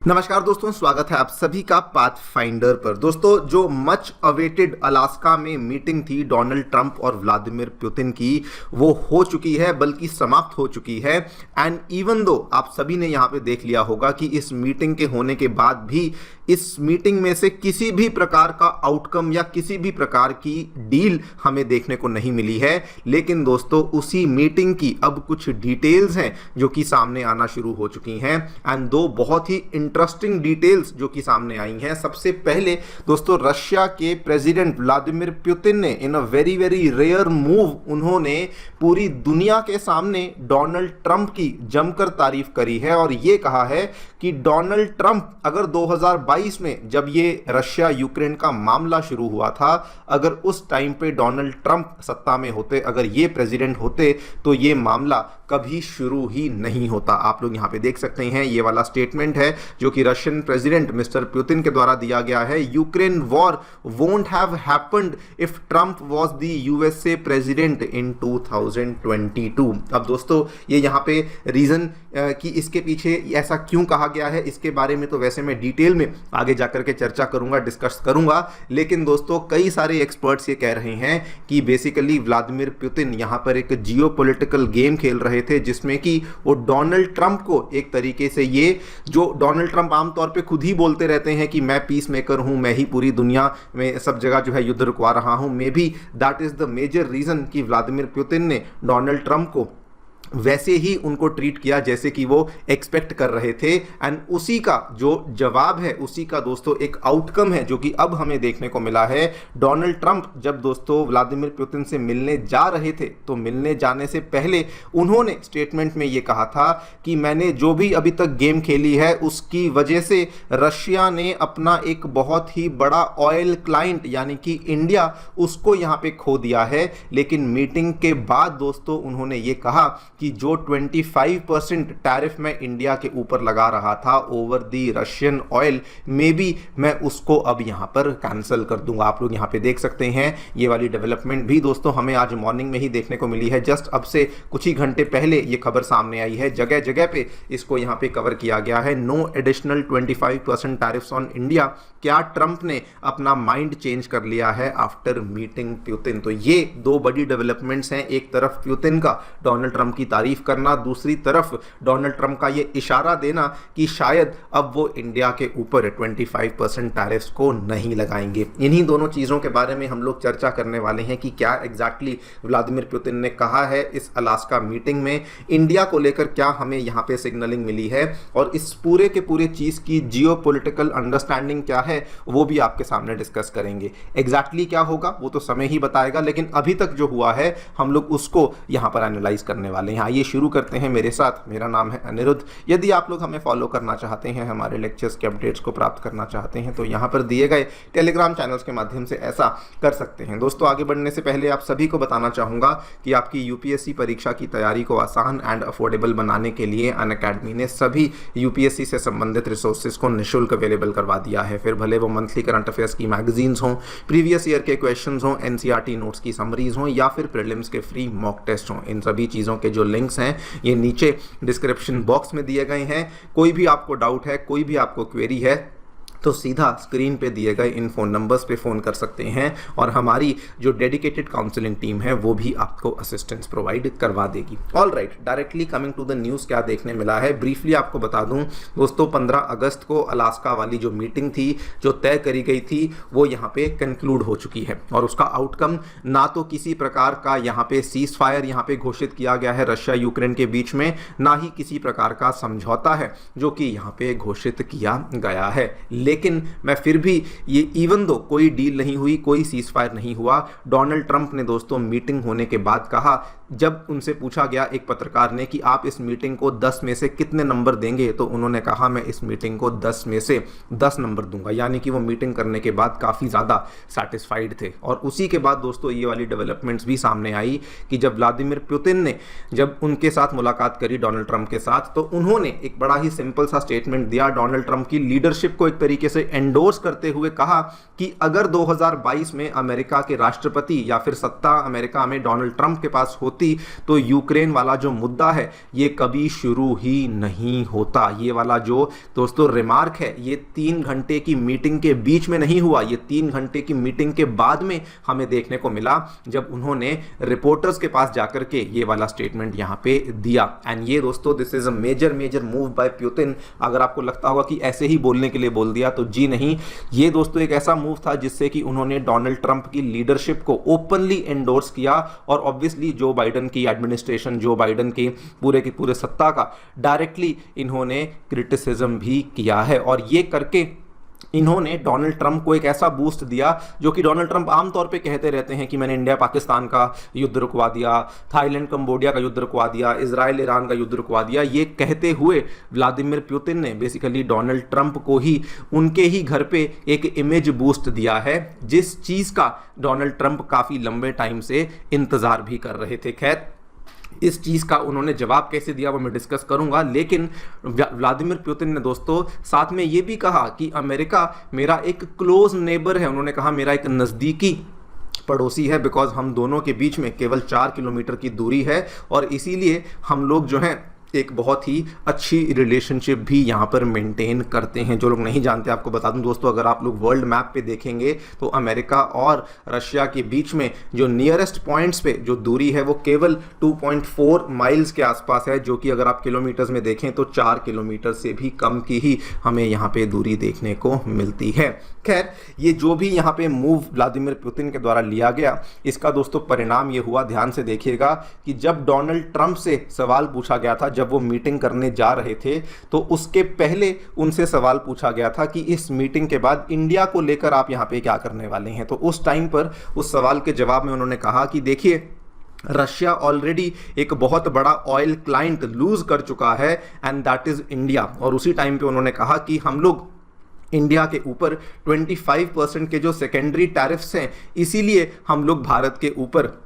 नमस्कार दोस्तों, स्वागत है आप सभी का पाथफाइंडर पर। दोस्तों, जो मच अवेटेड अलास्का में मीटिंग थी डोनाल्ड ट्रंप और व्लादिमीर पुतिन की, वो हो चुकी है, बल्कि समाप्त हो चुकी है। एंड इवन दो आप सभी ने यहाँ पे देख लिया होगा कि इस मीटिंग के होने के बाद भी इस मीटिंग में से किसी भी प्रकार का आउटकम या किसी भी प्रकार की डील हमें देखने को नहीं मिली है। लेकिन दोस्तों, उसी मीटिंग की अब कुछ डिटेल्स हैं जो कि सामने आना शुरू हो चुकी हैं। एंड दो बहुत ही इंटरेस्टिंग डिटेल्स जो कि सामने आई हैं। सबसे पहले दोस्तों, रशिया के प्रेसिडेंट व्लादिमीर पुतिन ने इन अ वेरी रेयर मूव उन्होंने पूरी दुनिया के सामने डोनाल्ड ट्रंप की जमकर तारीफ करी है और ये कहा है कि डोनाल्ड ट्रंप अगर 2022 में जब ये रशिया यूक्रेन का मामला शुरू हुआ था, अगर उस टाइम पे डोनाल्ड ट्रंप सत्ता में होते, अगर ये प्रेसिडेंट होते, तो ये मामला कभी शुरू ही नहीं होता। आप लोग यहाँ पे देख सकते हैं, ये वाला स्टेटमेंट है जो कि रशियन प्रेसिडेंट मिस्टर पुतिन के द्वारा दिया गया है। Ukraine war won't have happened if Trump was the USA president in 2022। अब दोस्तों, ये यहाँ पे रीजन कि इसके पीछे ऐसा क्यों कहा गया है, इसके बारे में तो वैसे मैं डिटेल में आगे जाकर के चर्चा करूंगा, डिस्कस करूंगा। लेकिन दोस्तों, कई सारे एक्सपर्ट्स ये कह रहे हैं कि बेसिकली व्लादिमीर पुतिन यहाँ पर एक जियोपॉलिटिकल गेम खेल रहे थे, जिसमें कि वो डोनाल्ड ट्रंप को एक तरीके से, ये जो डोनाल्ड ट्रंप आमतौर पे खुद ही बोलते रहते हैं कि मैं पीस मेकर हूं, मैं ही पूरी दुनिया में सब जगह जो है युद्ध रुकवा रहा हूं, maybe that is the major reason कि व्लादिमीर पुतिन ने डोनाल्ड ट्रंप को वैसे ही उनको ट्रीट किया जैसे कि वो एक्सपेक्ट कर रहे थे। एंड उसी का जो जवाब है, उसी का दोस्तों एक आउटकम है जो कि अब हमें देखने को मिला है। डोनाल्ड ट्रंप जब दोस्तों व्लादिमीर पुतिन से मिलने जा रहे थे, तो मिलने जाने से पहले उन्होंने स्टेटमेंट में ये कहा था कि मैंने जो भी अभी तक गेम खेली है, उसकी वजह से रशिया ने अपना एक बहुत ही बड़ा ऑयल क्लाइंट यानी कि इंडिया, उसको यहाँ पे खो दिया है। लेकिन मीटिंग के बाद दोस्तों उन्होंने ये कहा कि जो 25% टैरिफ मैं इंडिया के ऊपर लगा रहा था over the Russian oil, may be मैं उसको अब यहां पर कैंसिल कर दूंगा। आप लोग यहां पे देख सकते हैं, ये वाली डेवलपमेंट भी दोस्तों हमें आज मॉर्निंग में ही देखने को मिली है। जस्ट अब से कुछ ही घंटे पहले ये खबर सामने आई है, जगह जगह पे इसको यहां पे कवर किया गया है। No additional 25% tariffs on India. क्या ट्रंप ने अपना माइंड चेंज कर लिया है आफ्टर मीटिंग पुतिन? तो ये दो बड़ी डेवलपमेंट्स हैं। एक तरफ पुतिन का डोनाल्ड ट्रंप की तारीफ करना, दूसरी तरफ डोनाल्ड ट्रंप का ये इशारा देना कि शायद अब वो इंडिया के ऊपर 25% टैरिफ्स को नहीं लगाएंगे। इन्हीं दोनों चीजों के बारे में हम लोग चर्चा करने वाले हैं कि क्या एग्जैक्टली व्लादिमीर पुतिन ने कहा है इस अलास्का मीटिंग में, इंडिया को लेकर क्या हमें यहाँ पे सिग्नलिंग मिली है, और इस पूरे के पूरे चीज की जियोपॉलिटिकल अंडरस्टैंडिंग क्या है, वो भी आपके सामने डिस्कस करेंगे। एग्जैक्टली क्या होगा वो तो समय ही बताएगा, लेकिन अभी तक जो हुआ है हम लोग उसको यहाँ पर एनालाइज करने वाले हैं। आइए शुरू करते हैं मेरे साथ। मेरा नाम है अनिरुद्ध। यदि आप लोग हमें फॉलो करना चाहते हैं, हमारे लेक्चर्स के अपडेट्स को प्राप्त करना चाहते हैं, तो यहाँ पर दिए गए टेलीग्राम चैनल्स के माध्यम से ऐसा कर सकते हैं। दोस्तों, आगे बढ़ने से पहले आप सभी को बताना चाहूँगा कि आपकी यूपीएससी परीक्षा की तैयारी को आसान एंड अफोर्डेबल बनाने के लिए अनअकैडमी ने सभी यूपीएससी से संबंधित रिसोर्सेज को निःशुल्क अवेलेबल करवा दिया है। फिर भले वो मंथली करंट अफेयर्स की मैगजीन्स हों, प्रीवियस ईयर के क्वेश्चंस हों, एनसीईआरटी नोट्स की समरीज हों, या फिर प्रीलिम्स के फ्री मॉक टेस्ट हों, इन सभी चीज़ों के जो लिंक्स हैं ये नीचे डिस्क्रिप्शन बॉक्स में दिए गए हैं। कोई भी आपको डाउट है, कोई भी आपको क्वेरी है, तो सीधा स्क्रीन पे दिए गए इन फ़ोन नंबर्स पे फ़ोन कर सकते हैं और हमारी जो डेडिकेटेड काउंसलिंग टीम है वो भी आपको असिस्टेंस प्रोवाइड करवा देगी। All right, directly coming to the news, क्या देखने मिला है ब्रीफली आपको बता दूं। दोस्तों, 15 अगस्त को अलास्का वाली जो मीटिंग थी, जो तय करी गई थी, वो यहाँ पे कंक्लूड हो चुकी है और उसका आउटकम ना तो किसी प्रकार का यहाँ पे सीज फायर यहाँ पे घोषित किया गया है रशिया यूक्रेन के बीच में, ना ही किसी प्रकार का समझौता है जो कि यहाँ पे घोषित किया गया है। लेकिन मैं फिर भी ये, इवन दो कोई डील नहीं हुई, कोई सीज फायर नहीं हुआ, डोनाल्ड ट्रंप ने दोस्तों मीटिंग होने के बाद कहा, जब उनसे पूछा गया एक पत्रकार ने कि आप इस मीटिंग को 10 में से कितने नंबर देंगे, तो उन्होंने कहा मैं इस मीटिंग को 10 में से 10 नंबर दूंगा। यानी कि वो मीटिंग करने के बाद काफ़ी ज़्यादा सेटिस्फाइड थे। और उसी के बाद दोस्तों ये वाली डेवलपमेंट्स भी सामने आई कि जब व्लादिमीर पुतिन ने जब उनके साथ मुलाकात करी डोनाल्ड ट्रंप के साथ, तो उन्होंने एक बड़ा ही सिंपल सा स्टेटमेंट दिया, डोनाल्ड ट्रंप की लीडरशिप को एक तरीके से एंडोर्स करते हुए कहा कि अगर 2022 में अमेरिका के राष्ट्रपति या फिर सत्ता अमेरिका में डोनाल्ड ट्रंप के पास होती होती तो यूक्रेन वाला जो मुद्दा है ये कभी शुरू ही नहीं होता। ये वाला जो दोस्तों रिमार्क है ये 3 घंटे की मीटिंग के बीच में नहीं हुआ, ये 3 घंटे की मीटिंग के बाद में हमें देखने को मिला जब उन्होंने रिपोर्टर्स के पास जाकर के ये वाला स्टेटमेंट यहां पे दिया। एंड ये दोस्तों this is a major move by Putin. अगर आपको लगता होगा कि ऐसे ही बोलने के लिए बोल दिया तो जी नहीं, ये दोस्तों एक ऐसा मूव था जिससे कि उन्होंने डोनाल्ड ट्रंप की लीडरशिप को ओपनली एंडोर्स किया और ऑब्वियसली जो बाइडेन की एडमिनिस्ट्रेशन, जो बाइडेन की पूरे सत्ता का डायरेक्टली इन्होंने क्रिटिसिज्म भी किया है। और ये करके इन्होंने डोनाल्ड ट्रंप को एक ऐसा बूस्ट दिया जो कि डोनाल्ड ट्रंप आमतौर पे कहते रहते हैं कि मैंने इंडिया पाकिस्तान का युद्ध रुकवा दिया, थाईलैंड कंबोडिया का युद्ध रुकवा दिया, इजराइल ईरान का युद्ध रुकवा दिया। ये कहते हुए व्लादिमीर पुतिन ने बेसिकली डोनाल्ड ट्रंप को ही उनके ही घर पे एक इमेज बूस्ट दिया है, जिस चीज़ का डोनाल्ड ट्रंप काफ़ी लंबे टाइम से इंतज़ार भी कर रहे थे। खैर इस चीज़ का उन्होंने जवाब कैसे दिया वो मैं डिस्कस करूंगा, लेकिन व्लादिमीर पुतिन ने दोस्तों साथ में ये भी कहा कि अमेरिका मेरा एक क्लोज नेबर है। उन्होंने कहा मेरा एक नज़दीकी पड़ोसी है, बिकॉज हम दोनों के बीच में केवल 4 किलोमीटर की दूरी है और इसीलिए हम लोग जो हैं एक बहुत ही अच्छी रिलेशनशिप भी यहाँ पर मेंटेन करते हैं। जो लोग नहीं जानते आपको बता दूं दोस्तों, अगर आप लोग वर्ल्ड मैप पे देखेंगे तो अमेरिका और रशिया के बीच में जो नियरेस्ट पॉइंट्स पे जो दूरी है वो केवल 2.4 माइल्स के आसपास है, जो कि अगर आप किलोमीटर्स में देखें तो 4 किलोमीटर से भी कम की ही हमें यहाँ पे दूरी देखने को मिलती है। खैर ये जो भी यहाँ पे मूव व्लादिमीर पुतिन के द्वारा लिया गया, इसका दोस्तों परिणाम ये हुआ, ध्यान से देखिएगा, कि जब डोनाल्ड ट्रंप से सवाल पूछा गया था, जब वो मीटिंग करने जा रहे थे तो उसके पहले उनसे सवाल पूछा गया था कि इस मीटिंग के बाद इंडिया को लेकर आप यहाँ पे क्या करने वाले हैं। तो उस टाइम पर उस सवाल के जवाब में उन्होंने कहा कि देखिए रशिया ऑलरेडी एक बहुत बड़ा ऑयल क्लाइंट लूज कर चुका है एंड दैट इज इंडिया। और उसी टाइम पे उन्होंने कहा कि हम लोग इंडिया के ऊपर 25% के जो सेकेंडरी टैरिफ्स हैं इसीलिए हम लोग भारत के ऊपर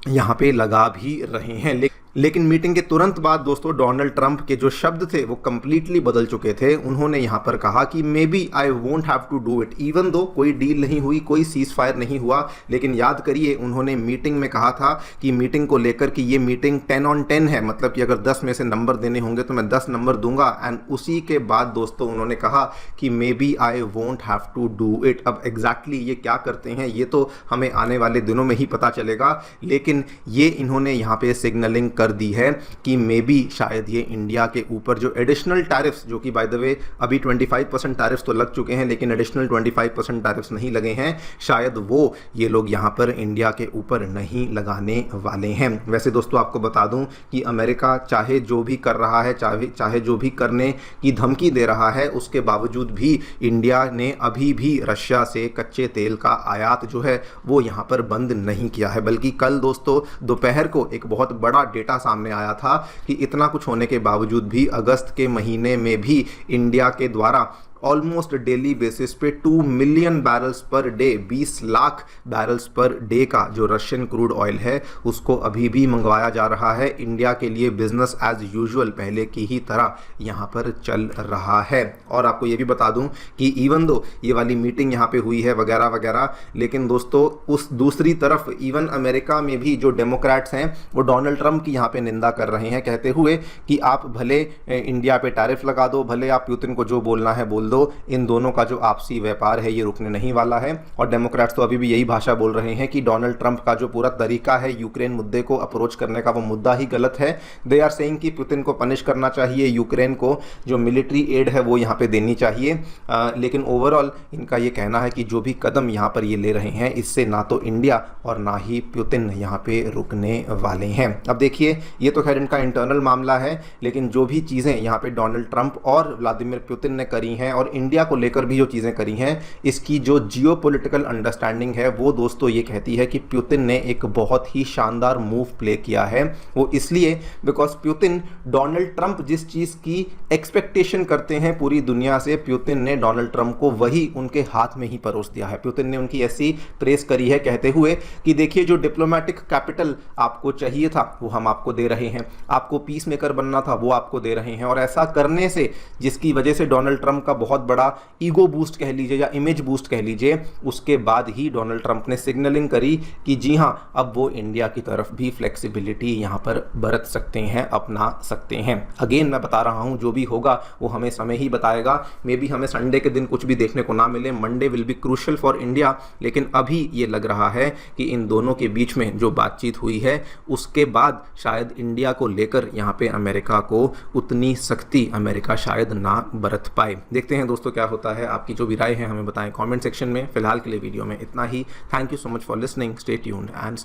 यहाँ पे लगा भी रहे हैं। लेकिन मीटिंग के तुरंत बाद दोस्तों डोनाल्ड ट्रंप के जो शब्द थे वो कंप्लीटली बदल चुके थे। उन्होंने यहाँ पर कहा कि maybe I won't have to do it, even though कोई डील नहीं हुई, कोई सीज फायर नहीं हुआ। लेकिन याद करिए उन्होंने मीटिंग में कहा था कि मीटिंग को लेकर कि ये मीटिंग 10 on 10 है, मतलब कि अगर 10 में से नंबर देने होंगे तो मैं 10 नंबर दूंगा। एंड उसी के बाद दोस्तों उन्होंने कहा कि maybe I won't have to do it. अब एग्जैक्टली ये क्या करते हैं ये तो हमें आने वाले दिनों में ही पता चलेगा, लेकिन ये इन्होंने यहाँ पे सिग्नलिंग कर दी है कि मे बी शायद ये इंडिया के ऊपर जो एडिशनल टैरिफ्स, जो कि बाय द वे अभी 25% टैरिफ्स तो लग चुके हैं लेकिन एडिशनल 25% टैरिफ्स नहीं लगे हैं, शायद वो ये लोग यहाँ पर इंडिया के ऊपर नहीं लगाने वाले हैं। वैसे दोस्तों आपको बता दूं कि अमेरिका चाहे जो भी कर रहा है, चाहे जो भी करने की धमकी दे रहा है, उसके बावजूद भी इंडिया ने अभी भी रशिया से कच्चे तेल का आयात जो है वो यहाँ पर बंद नहीं किया है। बल्कि कल दोस्तों दोपहर को एक बहुत बड़ा डेटा सामने आया था कि इतना कुछ होने के बावजूद भी अगस्त के महीने में भी इंडिया के द्वारा ऑलमोस्ट डेली बेसिस पे 2 million barrels per day, 20 lakh barrels per day का जो रशियन क्रूड ऑयल है उसको अभी भी मंगवाया जा रहा है। इंडिया के लिए बिजनेस एज यूजुअल पहले की ही तरह यहाँ पर चल रहा है। और आपको ये भी बता दूं कि इवन दो ये वाली मीटिंग यहाँ पे हुई है वगैरह वगैरह, लेकिन दोस्तों उस दूसरी तरफ इवन अमेरिका में भी जो डेमोक्रेट्स हैं वो डोनाल्ड ट्रंप की यहाँ पे निंदा कर रहे हैं, कहते हुए कि आप भले इंडिया पे टैरिफ लगा दो, भले आप पुतिन को जो बोलना है बोल दो, इन दोनों का जो आपसी व्यापार है ये रुकने नहीं वाला है। और डेमोक्रेट्स तो अभी भी यही भाषा बोल रहे हैं कि डोनाल्ड ट्रंप का जो पूरा तरीका है यूक्रेन मुद्दे को अप्रोच करने का वो मुद्दा ही गलत है। दे आर सेइंग कि पुतिन को पनिश करना चाहिए, यूक्रेन को जो मिलिट्री एड है वो यहाँ पे देनी चाहिए। लेकिन ओवरऑल इनका ये कहना है कि जो भी कदम यहाँ पर ये ले रहे हैं इससे ना तो इंडिया और ना ही पुतिन यहाँ पे रुकने वाले हैं। अब देखिए ये तो खैर इनका इंटरनल मामला है, लेकिन जो भी चीज़ें यहाँ पे डोनाल्ड ट्रंप और व्लादिमीर पुतिन ने करी हैं और इंडिया को लेकर भी जो चीज़ें करी हैं, इसकी जो जियोपॉलिटिकल अंडरस्टैंडिंग है वो दोस्तों ये कहती है कि पुतिन ने एक बहुत ही शानदार मूव प्ले किया है। वो इसलिए बिकॉज पुतिन डोनाल्ड ट्रंप जिस चीज़ की एक्सपेक्टेशन करते हैं पूरी दुनिया से, पुतिन ने डोनाल्ड ट्रंप को वही उनके हाथ में ही परोस दिया है। पुतिन ने उनकी ऐसी प्रेस करी है कहते हुए कि देखिए जो डिप्लोमेटिक कैपिटल आपको चाहिए था वो हम आपको दे रहे हैं, आपको पीस मेकर बनना था वो आपको दे रहे हैं। और ऐसा करने से जिसकी वजह से डोनाल्ड ट्रंप का बहुत बहुत बड़ा ईगो बूस्ट कह लीजिए या इमेज बूस्ट कह लीजिए, उसके बाद ही डोनाल्ड ट्रंप ने सिग्नलिंग करी कि जी हाँ, अब वो इंडिया की तरफ भी फ्लेक्सिबिलिटी यहाँ पर बरत सकते हैं, अपना सकते हैं। अगेन मैं बता रहा हूँ, जो भी होगा वो हमें समय ही बताएगा। मे बी हमें संडे के दिन कुछ भी देखने को ना मिले, Monday will be crucial for India, लेकिन अभी ये लग रहा है कि इन दोनों के बीच में जो बातचीत हुई है उसके बाद शायद इंडिया को लेकर यहाँ पे अमेरिका को उतनी सख्ती अमेरिका शायद ना बरत पाए। देखते हैं दोस्तों क्या होता है। आपकी जो भी राय है हमें बताएं कमेंट सेक्शन में। फिलहाल के लिए वीडियो में इतना ही। Thank you so much for listening. Stay tuned and